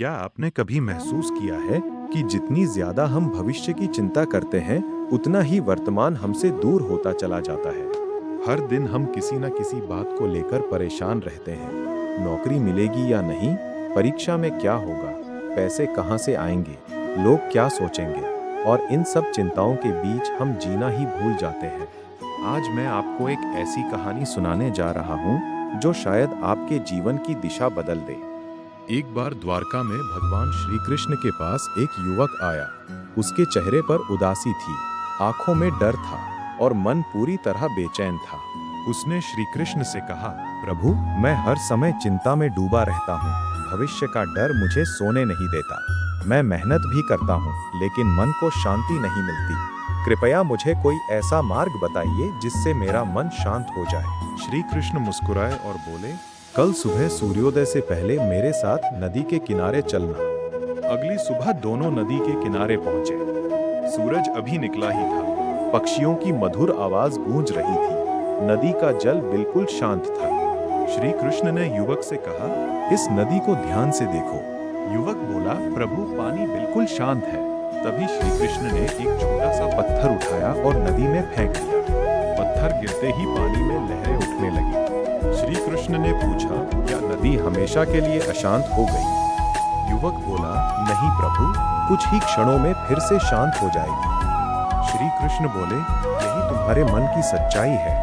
क्या आपने कभी महसूस किया है कि जितनी ज्यादा हम भविष्य की चिंता करते हैं, उतना ही वर्तमान हमसे दूर होता चला जाता है। हर दिन हम किसी न किसी बात को लेकर परेशान रहते हैं। नौकरी मिलेगी या नहीं, परीक्षा में क्या होगा, पैसे कहाँ से आएंगे, लोग क्या सोचेंगे, और इन सब चिंताओं के बीच हम जीना ही भूल जाते हैं। आज मैं आपको एक ऐसी कहानी सुनाने जा रहा हूँ जो शायद आपके जीवन की दिशा बदल दे। एक बार द्वारका में भगवान श्री कृष्ण के पास एक युवक आया। उसके चेहरे पर उदासी थी, आंखों में डर था और मन पूरी तरह बेचैन था। उसने श्री कृष्ण से कहा, प्रभु, मैं हर समय चिंता में डूबा रहता हूँ। भविष्य का डर मुझे सोने नहीं देता। मैं मेहनत भी करता हूँ, लेकिन मन को शांति नहीं मिलती। कृपया मुझे कोई ऐसा मार्ग बताइए जिससे मेरा मन शांत हो जाए। श्री कृष्ण मुस्कुराए और बोले, कल सुबह सूर्योदय से पहले मेरे साथ नदी के किनारे चलना। अगली सुबह दोनों नदी के किनारे पहुंचे। सूरज अभी निकला ही था। पक्षियों की मधुर आवाज गूंज रही थी। नदी का जल बिल्कुल शांत था। श्री कृष्ण ने युवक से कहा, इस नदी को ध्यान से देखो। युवक बोला, प्रभु, पानी बिल्कुल शांत है। तभी श्री कृष्ण ने एक छोटा सा पत्थर उठाया और नदी में फेंक दिया। पत्थर गिरते ही पानी में लहरें उठने लगी। श्री कृष्ण ने पूछा, क्या नदी हमेशा के लिए अशांत हो गई? युवक बोला, नहीं प्रभु, कुछ ही क्षणों में फिर से शांत हो जाएगी। श्री कृष्ण बोले, यही तुम्हारे मन की सच्चाई है।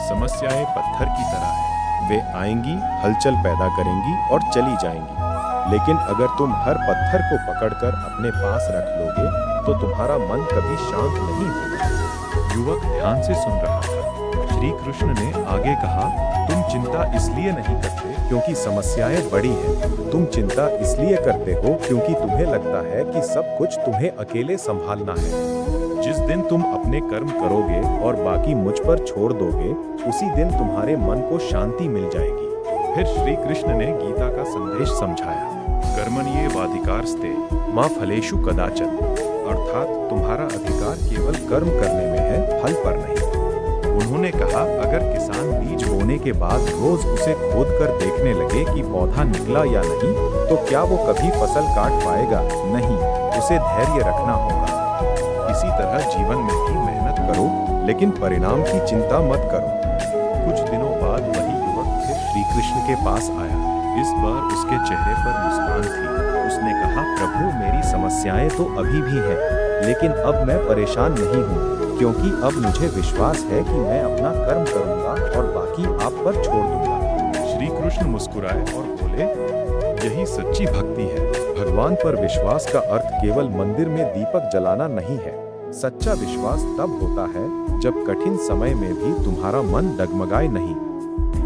समस्याएं पत्थर की तरह हैं। वे आएंगी, हलचल पैदा करेंगी और चली जाएंगी। लेकिन अगर तुम हर पत्थर को पकड़कर अपने पास रख लोगे, तो तुम्हारा मन कभी शांत नहीं होगा। युवक ध्यान से सुन रहा था। श्री कृष्ण ने आगे कहा, तुम चिंता इसलिए नहीं करते क्योंकि समस्याएं बड़ी हैं। तुम चिंता इसलिए करते हो क्योंकि तुम्हें लगता है कि सब कुछ तुम्हें अकेले संभालना है। जिस दिन तुम अपने कर्म करोगे और बाकी मुझ पर छोड़ दोगे, उसी दिन तुम्हारे मन को शांति मिल जाएगी। फिर श्री कृष्ण ने गीता का संदेश समझाया, कर्मण्येवाधिकारस्ते मा फलेषु कदाचन। अर्थात तुम्हारा अधिकार केवल कर्म करने में है, फल पर नहीं। उन्होंने कहा, अगर किसान बीज बोने के बाद रोज उसे खोदकर देखने लगे कि पौधा निकला या नहीं, तो क्या वो कभी फसल काट पाएगा? नहीं, उसे धैर्य रखना होगा। इसी तरह जीवन में भी मेहनत करो, लेकिन परिणाम की चिंता मत करो। कुछ दिनों बाद वही युवक फिर श्री कृष्ण के पास आया। इस बार उसके चेहरे पर मुस्कान थी। उसने कहा, प्रभु, मेरी समस्याएं तो अभी भी हैं, लेकिन अब मैं परेशान नहीं हूँ, क्योंकि अब मुझे विश्वास है कि मैं अपना कर्म करूंगा और बाकी आप पर छोड़ दूंगा। श्री कृष्ण मुस्कुराए और बोले, यही सच्ची भक्ति है। भगवान पर विश्वास का अर्थ केवल मंदिर में दीपक जलाना नहीं है। सच्चा विश्वास तब होता है जब कठिन समय में भी तुम्हारा मन डगमगाए नहीं।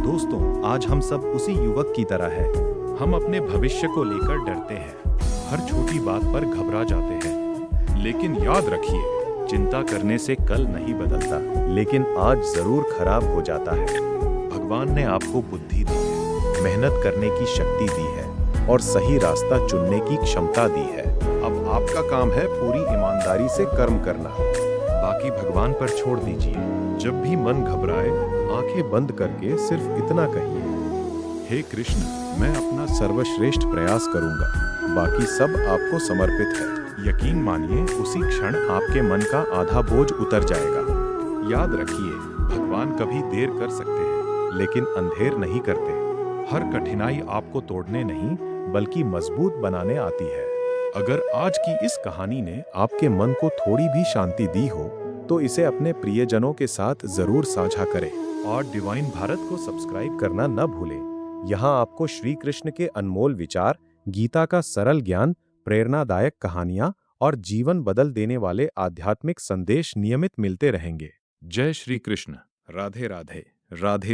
दोस्तों, आज हम सब उसी युवक की तरह हैं। हम अपने भविष्य को लेकर डरते हैं, हर छोटी बात पर घबरा जाते हैं। लेकिन याद रखिए, चिंता करने से कल नहीं बदलता, लेकिन आज जरूर खराब हो जाता है। भगवान ने आपको बुद्धि दी है, मेहनत करने की शक्ति दी है और सही रास्ता चुनने की क्षमता दी है। अब आपका काम है पूरी ईमानदारी से कर्म करना। बाकी भगवान पर छोड़ दीजिए। जब भी मन घबराए, आंखें बंद करके सिर्फ इतना कहिए, हे कृष्ण, मैं अपना सर्वश्रेष्ठ प्रयास करूंगा, बाकी सब आपको समर्पित है। यकीन मानिए, उसी क्षण आपके मन का आधा बोझ उतर जाएगा। याद रखिए, भगवान कभी देर कर सकते हैं, लेकिन अंधेर नहीं करते। हर कठिनाई आपको तोड़ने नहीं, बल्कि मजबूत बनाने आती है। अगर आज की इस कहानी ने आपके मन को थोड़ी भी शांति दी हो, तो इसे अपने प्रियजनों के साथ जरूर साझा करें और डिवाइन भारत को सब्सक्राइब करना न भूलें। यहाँ आपको श्री कृष्ण के अनमोल विचार, गीता का सरल ज्ञान, प्रेरणादायक कहानियां और जीवन बदल देने वाले आध्यात्मिक संदेश नियमित मिलते रहेंगे। जय श्री कृष्ण। राधे राधे। राधे।